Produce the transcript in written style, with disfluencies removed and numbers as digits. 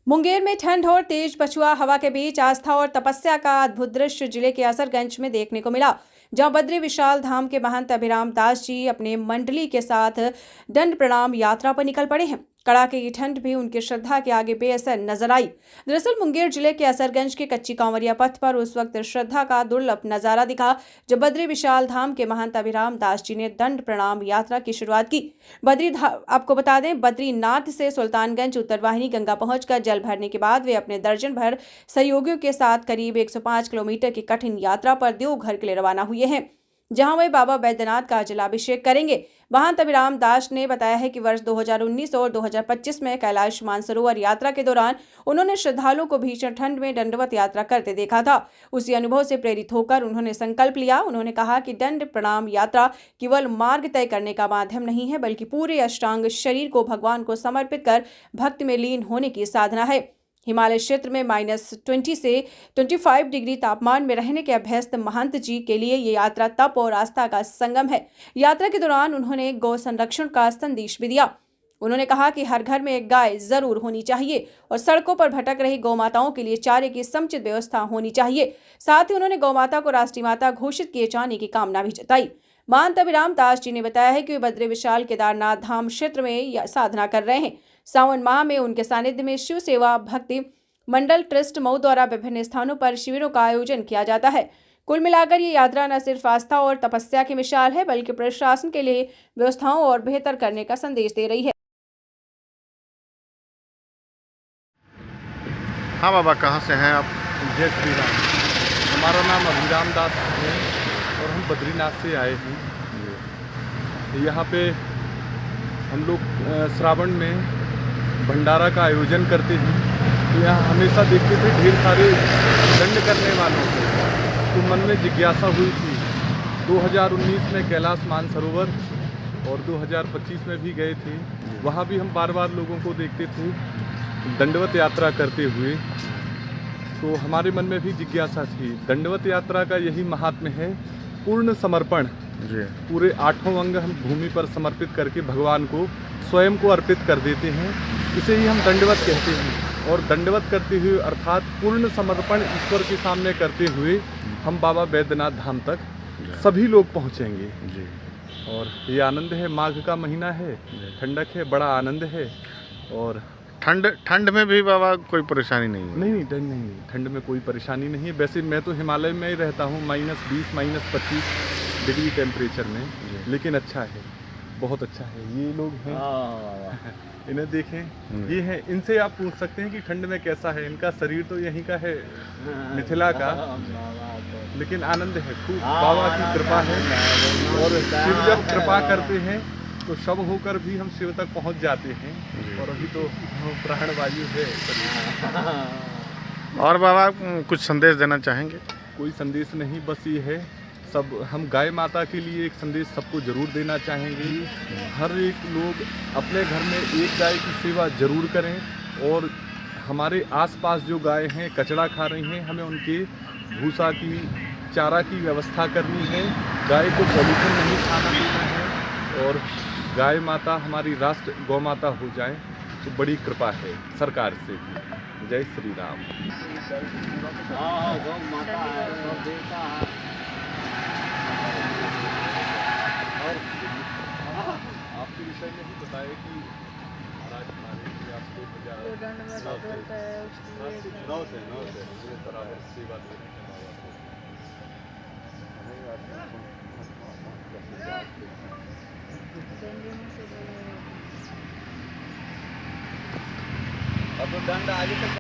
मुंगेर में ठंड और तेज पछुआ हवा के बीच आस्था और तपस्या का अद्भुत दृश्य जिले के असरगंज में देखने को मिला, जहां बद्री विशाल धाम के महंत अभिराम दास जी अपने मंडली के साथ दंड प्रणाम यात्रा पर निकल पड़े हैं। कड़ाके की ठंड भी उनकी श्रद्धा के आगे बेअसर नजर आई। दरअसल मुंगेर जिले के असरगंज के कच्ची कांवरिया पथ पर उस वक्त श्रद्धा का दुर्लभ नजारा दिखा जब बद्री विशाल धाम के महंत अभिराम दास जी ने दंड प्रणाम यात्रा की शुरुआत की। आपको बता दें, बद्रीनाथ से सुल्तानगंज उत्तरवाहिनी गंगा पहुंचकर जल भरने के बाद वे अपने दर्जन भर सहयोगियों के साथ करीब 105 किलोमीटर की कठिन यात्रा पर देवघर के लिए रवाना हुए हैं, जहां वे बाबा बैद्यनाथ का जलाभिषेक करेंगे। महंत अभिराम दास ने बताया है कि वर्ष 2019 और 2025 में कैलाश मानसरोवर यात्रा के दौरान उन्होंने श्रद्धालुओं को भीषण ठंड में दंडवत यात्रा करते देखा था। उसी अनुभव से प्रेरित होकर उन्होंने संकल्प लिया। उन्होंने कहा कि दंड प्रणाम यात्रा केवल मार्ग तय करने का माध्यम नहीं है, बल्कि पूरे अष्टांग शरीर को भगवान को समर्पित कर भक्ति में लीन होने की साधना है। हिमालय क्षेत्र में -20 से 25 डिग्री तापमान में रहने के अभ्यस्त महंत जी के लिए ये यात्रा तप और आस्था का संगम है। यात्रा के दौरान उन्होंने गौ संरक्षण का संदेश भी दिया। उन्होंने कहा कि हर घर में एक गाय जरूर होनी चाहिए और सड़कों पर भटक रही गौ माताओं के लिए चारे की समुचित व्यवस्था होनी चाहिए। साथ ही उन्होंने गौ माता को राष्ट्रीय माता घोषित किए जाने की कामना भी जताई। महंत अभिराम दास जी ने बताया है कि वे बद्री विशाल केदारनाथ धाम क्षेत्र में साधना कर रहे हैं। सावन माह में उनके सानिध्य में शिव सेवा भक्ति मंडल ट्रस्ट मऊ द्वारा विभिन्न स्थानों पर शिविरों का आयोजन किया जाता है। कुल मिलाकर ये यात्रा न सिर्फ आस्था और तपस्या की मिसाल है, बल्कि प्रशासन के लिए व्यवस्थाओं और बेहतर करने का संदेश दे रही है। हाँ बाबा, कहाँ से हैं आप? जय श्री राम। हमारा नाम अभिराम दास है और हम बद्रीनाथ से आए हैं। यहाँ पे हम लोग श्रावण में भंडारा का आयोजन करते हैं, तो यहाँ हमेशा देखते थे ढेर सारे दंड करने वालों को, तो मन में जिज्ञासा हुई थी। 2019 में कैलाश मानसरोवर और 2025 में भी गए थे, वहाँ भी हम बार बार लोगों को देखते थे दंडवत यात्रा करते हुए, तो हमारे मन में भी जिज्ञासा थी। दंडवत यात्रा का यही महात्म्य है, पूर्ण समर्पण। पूरे 8 अंग हम भूमि पर समर्पित करके भगवान को स्वयं को अर्पित कर देते हैं, इसे ही हम दंडवत कहते हैं। और दंडवत करते हुए अर्थात पूर्ण समर्पण ईश्वर के सामने करते हुए हम बाबा बैद्यनाथ धाम तक सभी लोग पहुँचेंगे। और ये आनंद है, माघ का महीना है, ठंडक है, बड़ा आनंद है। और ठंड में भी बाबा कोई परेशानी नहीं है? नहीं, ठंड में कोई परेशानी नहीं है। वैसे मैं तो हिमालय में ही रहता हूँ, -20 -25 डिग्री टेम्परेचर में, लेकिन अच्छा है, बहुत अच्छा है। ये लोग हैं, इन्हें देखें, ये हैं, इनसे आप पूछ सकते हैं कि ठंड में कैसा है। इनका शरीर तो यहीं का है, मिथिला का, लेकिन आनंद है खूब। बाबा की कृपा है, और शिव जब कृपा करते हैं तो शव होकर भी हम शिव तक पहुंच जाते हैं। और अभी तो प्राण वायु है। और बाबा कुछ संदेश देना चाहेंगे? कोई संदेश नहीं, बस ये है, सब हम गाय माता के लिए एक संदेश सबको जरूर देना चाहेंगे। हर एक लोग अपने घर में एक गाय की सेवा जरूर करें। और हमारे आसपास जो गाय हैं कचरा खा रही हैं, हमें उनके भूसा की, चारा की व्यवस्था करनी है। गाय को पॉलीथिन नहीं खाना देना है, और गाय माता हमारी राष्ट्र गौ माता हो जाए तो बड़ी कृपा है सरकार से भी। जय श्री राम। आपके विषय में ही बताया कि महाराज हमारे आपको 9 से बराबर सेवा दे रहे हैं। अब दंड आगे तक